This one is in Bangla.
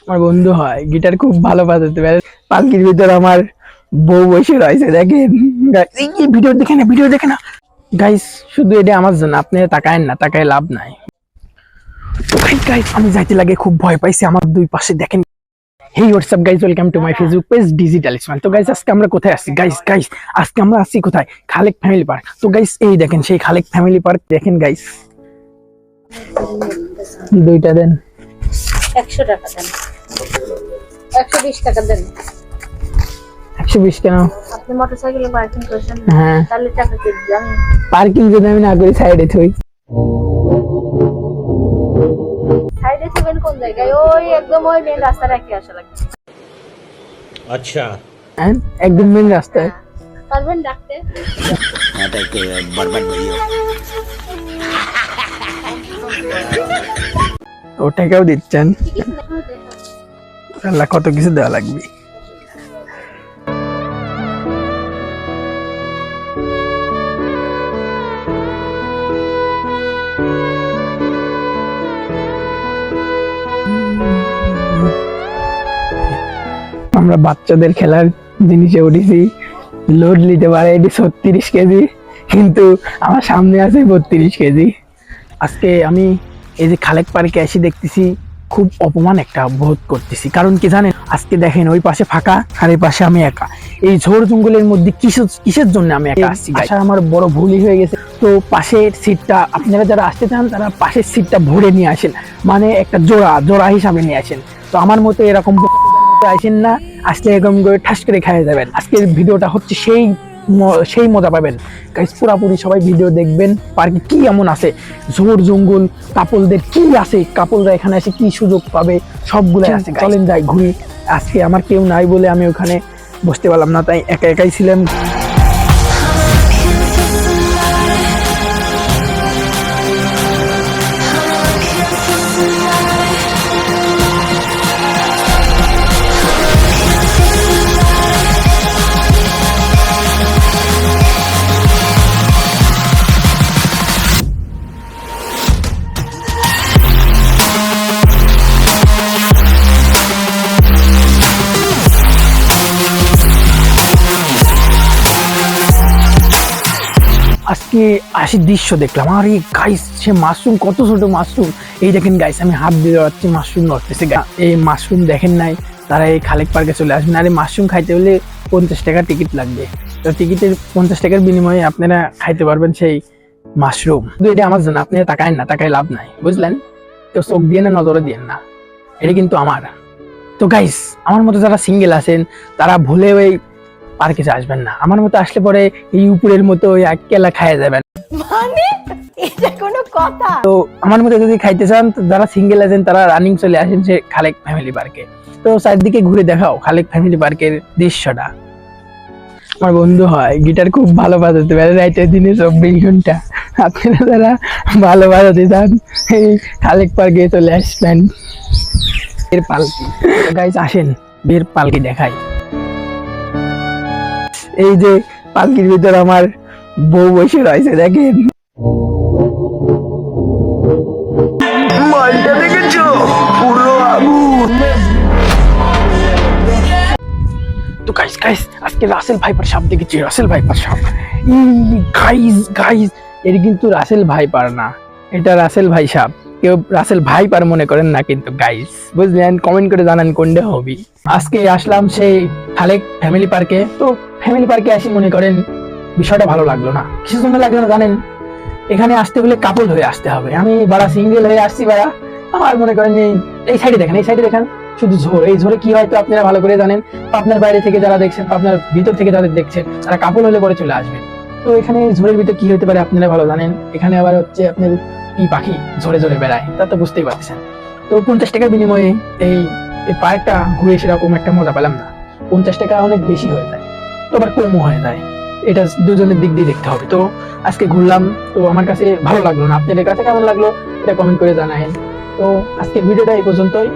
আমার বন্ধু হয়, গিটার খুব ভালো বাজাতে পারে। পালকির ভিতর আমার বউ বসে রয়েছে, দেখেন। এই ভিডিও দেখে না, ভিডিও দেখে না গাইস, শুধু এটা আমার জন্য, আপনি তাকায়েন না, তাকায় লাভ নাই। তো গাইস আমি যাইতে লাগে খুব ভয় পাইছি, আমার দুই পাশে দেখেন। Hey WhatsApp guys, welcome to my Facebook page digital Ismail. তো গাইস আজকে আমরা কোথায় আসছি গাইস, আজকে আমরা আসছি কোথায়? Khalek family park. তো গাইস এই দেখেন সেই খালেক ফ্যামিলি পার্ক, দেখেন গাইস। দুইটা দেন, 100 টাকা দেন, 120 টাকা দেন। 120 কেন? আপনি মোটরসাইকেলে পার্কিং করেছেন, হ্যাঁ তাহলে টাকা দিয়ে দিলাম। পার্কিং যদি আমি না করি সাইডে থই। সাইডে থাকবেন কোন জায়গায়? ওই একদম ওই মেন রাস্তা রেখে আসা লাগবে। अच्छा হ্যাঁ একদম মেন রাস্তায়। পারবেন ডাকতে? ও টাকাও দিচ্ছেন, ঠিক আছে না? হ্যাঁ, দেখা। আল্লাহ কত কিছু দেওয়া লাগবে। আমরা বাচ্চাদের খেলার জিনিসে উঠেছি, লোড নিতে পারে এটি 36 কেজি, কিন্তু আমার সামনে আছে 32 কেজি। আজকে আমি এই যে খালেক পার্কে এসে দেখতেছি খুব অপমান একটা বোধ করতেছি। কারণ কি জানেন, আজকে দেখেন ওই পাশে ফাঁকা আর এই পাশে আমি একা। এই ঝোড় জঙ্গলের মধ্যে কিসের জন্য আমি একা আসছি? আসা আমার বড় ভুলই হয়ে গেছে। তো পাশের সিটটা, আপনারা যারা আসতে চান তারা পাশের সিটটা ভরে নিয়ে আসেন, মানে একটা জোড়া হিসাবে নিয়ে আসেন। তো আমার মতো এরকম আসেন না, আসলে এরকম করে ঠাস করে খেয়ে যাবেন। আজকের ভিডিওটা হচ্ছে সেই মজা পাবেন গাইস, পুরাপুরি সবাই ভিডিও দেখবেন। পার্কে কি এমন আছে, ঝোড় জঙ্গল, কাপলদের কি আছে, কাপলরা এখানে এসে কি সুযোগ পাবে, সবগুলো আছে। চলেন যাই ঘুরি। আজকে আমার কেউ নাই বলে আমি ওখানে বসতে পারলাম না, তাই একা একাই ছিলাম। আজকে আসি দৃশ্য দেখলাম, আরে গাইস সে মাশরুম, কত ছোট মাশরুম। এই দেখেন গাইস, আমি হাত দিয়ে যাচ্ছি, মাশরুম নড়তেছে। এই মাশরুম দেখেন নাই, তারা এই খালেক পার্কে চলে আসবেন। আর এই মাশরুম খাইতে হলে 50 টাকা টিকিট লাগবে। তো টিকিটের 50 টাকার বিনিময়ে আপনারা খাইতে পারবেন সেই মাশরুম। কিন্তু এটা আমার জন্য, আপনারা তাকায় না, তাকায় লাভ নাই, বুঝলেন? তো চোখ দিয়ে না, নজরে দিয়ে না, এটা কিন্তু আমার। তো গাইস আমার মতো যারা সিঙ্গেল আছেন তারা ভুলে ওই পার্কে আসবেন না। আমার মতো আসলে পরে এই উপরের মতো ওই এককেলা খাইয়া যাবেন। মানে এটা কোনো কথা? তো আমার মতো যদি খাইতে চান, যারা সিঙ্গেল আছেন তারা রানিং চলে আসেন সে খালেক ফ্যামিলি পার্কে। তো চারদিকে ঘুরে দেখাও খালেক ফ্যামিলি পার্কের দৃশ্যটা। আমার বন্ধু হয়, গিটার খুব ভালো বাজাতে পারে, রাইতে দিনে 24 ঘন্টা। আপনারা যারা ভালো বাজাতে চান এই খালেক পার্কে চলে আসবেন। এর পালকি গাইস আসেন, বের পালকি দেখাই। এই যে পালকির ভিতর আমার বউ বসে রয়েছে, দেখেন। মালটা দেখেছো, পুরো আগুন। তো গাইস আজকে রাসেল ভাইপার সাপ দেখেছি, রাসেল ভাইপার সাপ। গাইস এটা কিন্তু রাসেল ভাইপার না, এটা রাসেল ভাই সাপ। কেউ রাসেল ভাইপার মনে করেন না কিন্তু গাইস, বুঝলেন? কমেন্ট করে জানান কোনটা হবি। আজকে আসলাম সেই খালেক ফ্যামিলি পার্কে। তো ফ্যামিলি পার্কে আসি, মনে করেন বিষয়টা ভালো লাগলো না। কিসের জন্য লাগলো না জানেন? এখানে আসতে হলে কাপল হয়ে আসতে হবে। আমি বাড়া সিঙ্গেল হয়ে আসছি বাড়া। আমার মনে করেন এই সাইডে দেখেন, এই সাইডে দেখেন শুধু ঝোড়। এই ঝোড়ে কি হয় তো আপনারা ভালো করে জানেন। আপনার বাইরে থেকে যারা দেখছেন, আপনার ভিতর থেকে যাদের দেখছেন, তারা কাপল হলে পরে চলে আসবেন। তো এখানে ঝোড়ের ভিতর কি হতে পারে আপনারা ভালো জানেন। এখানে আবার হচ্ছে আপনার কি পাখি ঝরে ঝরে বেড়ায়, তা তো বুঝতেই পারছেন। তো 50 টাকার বিনিময়ে এই পার্কটা ঘুরে সেরকম একটা মজা পেলাম না। 50 টাকা অনেক বেশি হয়ে যায়, তো আবার কমও হয়ে যায়। এটা দুজনের দিক দিয়ে দেখতে হবে। তো আজকে ঘুরলাম, তো আমার কাছে ভালো লাগলো না। আপনাদের কাছে কেমন লাগলো এটা কমেন্ট করে জানায়েন। তো আজকের ভিডিওটা এই পর্যন্তই।